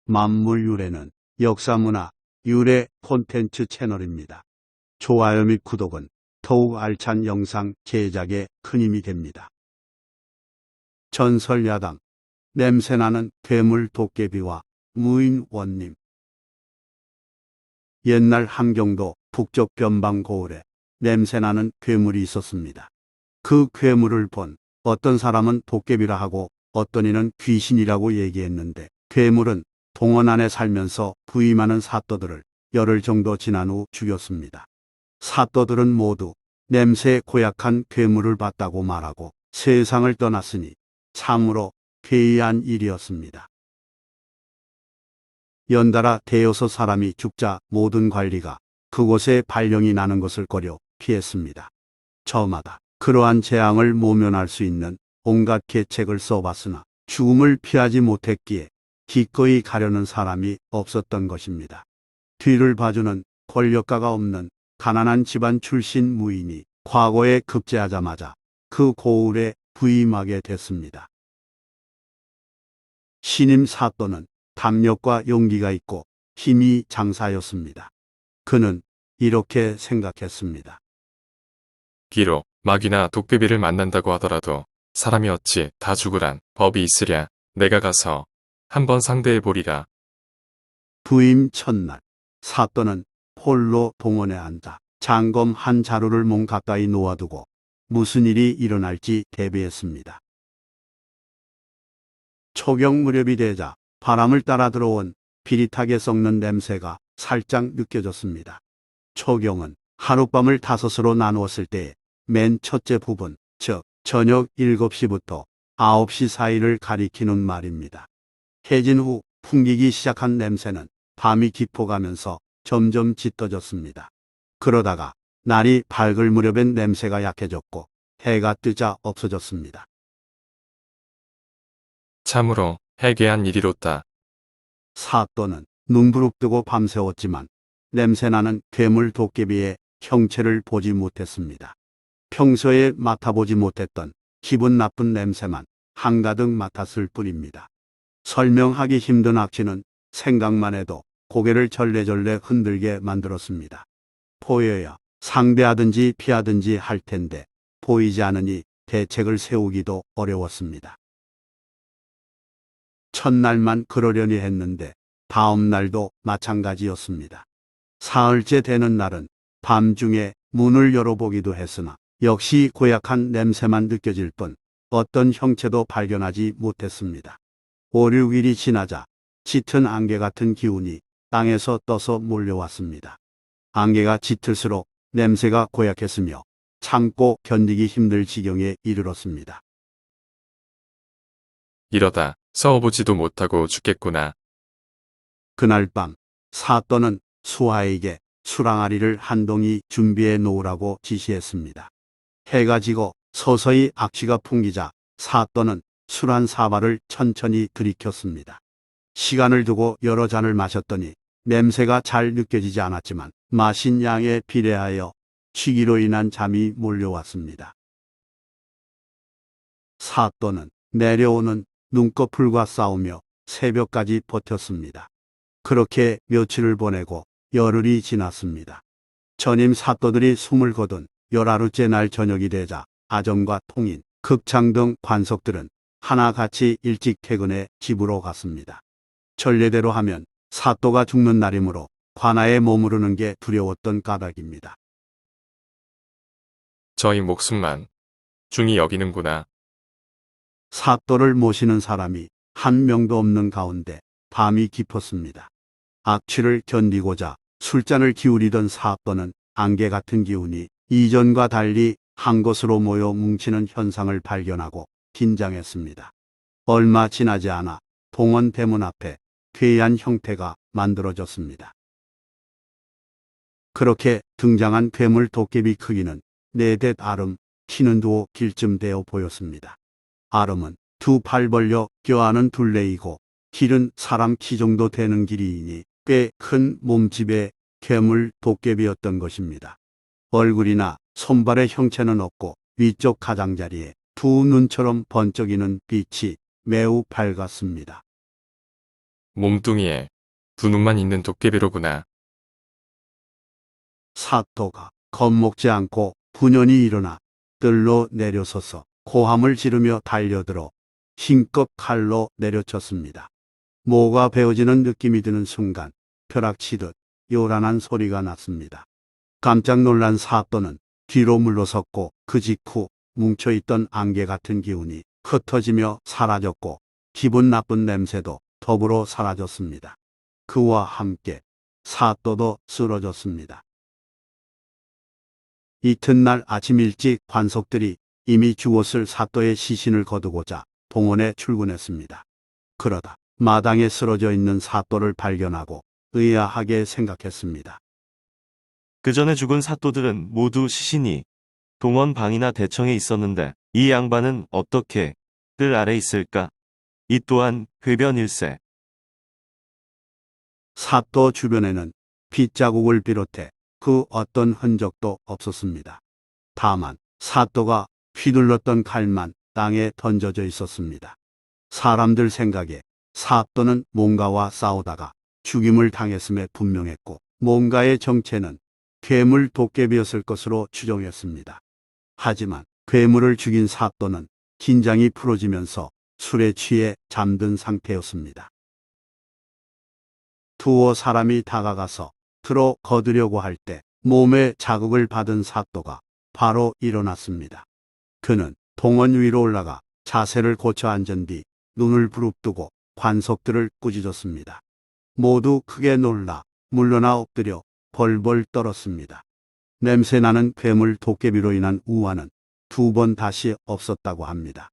만물유래는 역사문화 유래 콘텐츠 채널입니다. 좋아요 및 구독은 더욱 알찬 영상 제작에 큰 힘이 됩니다. 전설야담 냄새나는 괴물 도깨비와 무인 원님. 옛날 함경도 북쪽 변방 고을에 냄새나는 괴물이 있었습니다. 그 괴물을 본 어떤 사람은 도깨비라 하고 어떤 이는 귀신이라고 얘기했는데, 괴물은 동원 안에 살면서 부임하는 사또들을 열흘 정도 지난 후 죽였습니다. 사또들은 모두 냄새에 고약한 괴물을 봤다고 말하고 세상을 떠났으니 참으로 괴이한 일이었습니다. 연달아 대여섯 사람이 죽자 모든 관리가 그곳에 발령이 나는 것을 꺼려 피했습니다. 저마다 그러한 재앙을 모면할 수 있는 온갖 계책을 써봤으나 죽음을 피하지 못했기에 기꺼이 가려는 사람이 없었던 것입니다. 뒤를 봐주는 권력가가 없는 가난한 집안 출신 무인이 과거에 급제하자마자 그 고을에 부임하게 됐습니다. 신임 사또는 담력과 용기가 있고 힘이 장사였습니다. 그는 이렇게 생각했습니다. 기록 마귀나 도깨비를 만난다고 하더라도 사람이 어찌 다 죽으란 법이 있으랴. 내가 가서 한번 상대해 보리라. 부임 첫날, 사또는 홀로 동원에 앉아 장검 한 자루를 몸 가까이 놓아두고 무슨 일이 일어날지 대비했습니다. 초경 무렵이 되자 바람을 따라 들어온 비릿하게 썩는 냄새가 살짝 느껴졌습니다. 초경은 하룻밤을 5으로 나누었을 때의 맨 첫째 부분, 즉 저녁 7시부터 9시 사이를 가리키는 말입니다. 해진 후 풍기기 시작한 냄새는 밤이 깊어가면서 점점 짙어졌습니다. 그러다가 날이 밝을 무렵엔 냄새가 약해졌고 해가 뜨자 없어졌습니다. 참으로 해괴한 일이로다. 사또는 눈부릅뜨고 밤새웠지만 냄새나는 괴물 도깨비의 형체를 보지 못했습니다. 평소에 맡아보지 못했던 기분 나쁜 냄새만 한가득 맡았을 뿐입니다. 설명하기 힘든 악취는 생각만 해도 고개를 절레절레 흔들게 만들었습니다. 보여야 상대하든지 피하든지 할 텐데 보이지 않으니 대책을 세우기도 어려웠습니다. 첫날만 그러려니 했는데 다음 날도 마찬가지였습니다. 사흘째 되는 날은 밤중에 문을 열어보기도 했으나 역시 고약한 냄새만 느껴질 뿐 어떤 형체도 발견하지 못했습니다. 5, 6일이 지나자 짙은 안개 같은 기운이 땅에서 떠서 몰려왔습니다. 안개가 짙을수록 냄새가 고약했으며 참고 견디기 힘들 지경에 이르렀습니다. 이러다 써보지도 못하고 죽겠구나. 그날 밤 사또는 수하에게 수랑아리를 한 동이 준비해 놓으라고 지시했습니다. 해가 지고 서서히 악취가 풍기자 사또는 술 한 사발을 천천히 들이켰습니다. 시간을 두고 여러 잔을 마셨더니 냄새가 잘 느껴지지 않았지만 마신 양에 비례하여 취기로 인한 잠이 몰려왔습니다. 사또는 내려오는 눈꺼풀과 싸우며 새벽까지 버텼습니다. 그렇게 며칠을 보내고 열흘이 지났습니다. 전임 사또들이 숨을 거둔 10하루째 날 저녁이 되자 아점과 통인, 극장 등 관석들은 하나같이 일찍 퇴근해 집으로 갔습니다. 전례대로 하면 사또가 죽는 날이므로 관아에 머무르는 게 두려웠던 까닭입니다. 저희 목숨만 중히 여기는구나. 사또를 모시는 사람이 한 명도 없는 가운데 밤이 깊었습니다. 악취를 견디고자 술잔을 기울이던 사또는 안개 같은 기운이 이전과 달리 한 곳으로 모여 뭉치는 현상을 발견하고 긴장했습니다. 얼마 지나지 않아 동원 대문 앞에 괴이한 형태가 만들어졌습니다. 그렇게 등장한 괴물 도깨비 크기는 4뎃 아름, 키는 2길쯤 되어 보였습니다. 아름은 2팔 벌려 껴안은 둘레이고 길은 사람 키 정도 되는 길이이니 꽤 큰 몸집의 괴물 도깨비였던 것입니다. 얼굴이나 손발의 형체는 없고 위쪽 가장자리에 두 눈처럼 번쩍이는 빛이 매우 밝았습니다. 몸뚱이에 두 눈만 있는 도깨비로구나. 사또가 겁먹지 않고 분연히 일어나 뜰로 내려서서 고함을 지르며 달려들어 힘껏 칼로 내려쳤습니다. 모가 베어지는 느낌이 드는 순간 벼락치듯 요란한 소리가 났습니다. 깜짝 놀란 사또는 뒤로 물러섰고 그 직후 뭉쳐있던 안개 같은 기운이 흩어지며 사라졌고 기분 나쁜 냄새도 더불어 사라졌습니다. 그와 함께 사또도 쓰러졌습니다. 이튿날 아침 일찍 관속들이 이미 죽었을 사또의 시신을 거두고자 봉원에 출근했습니다. 그러다 마당에 쓰러져 있는 사또를 발견하고 의아하게 생각했습니다. 그 전에 죽은 사또들은 모두 시신이 동원 방이나 대청에 있었는데 이 양반은 어떻게 뜰 아래 있을까? 이 또한 궤변일세. 사또 주변에는 빗자국을 비롯해 그 어떤 흔적도 없었습니다. 다만 사또가 휘둘렀던 칼만 땅에 던져져 있었습니다. 사람들 생각에 사또는 뭔가와 싸우다가 죽임을 당했음에 분명했고 뭔가의 정체는 괴물 도깨비였을 것으로 추정했습니다. 하지만 괴물을 죽인 사또는 긴장이 풀어지면서 술에 취해 잠든 상태였습니다. 두어 사람이 다가가서 들어 거두려고 할 때 몸에 자극을 받은 사또가 바로 일어났습니다. 그는 동원 위로 올라가 자세를 고쳐 앉은 뒤 눈을 부릅뜨고 관석들을 꾸짖었습니다. 모두 크게 놀라 물러나 엎드려 벌벌 떨었습니다. 냄새나는 괴물 도깨비로 인한 우환은 두 번 다시 없었다고 합니다.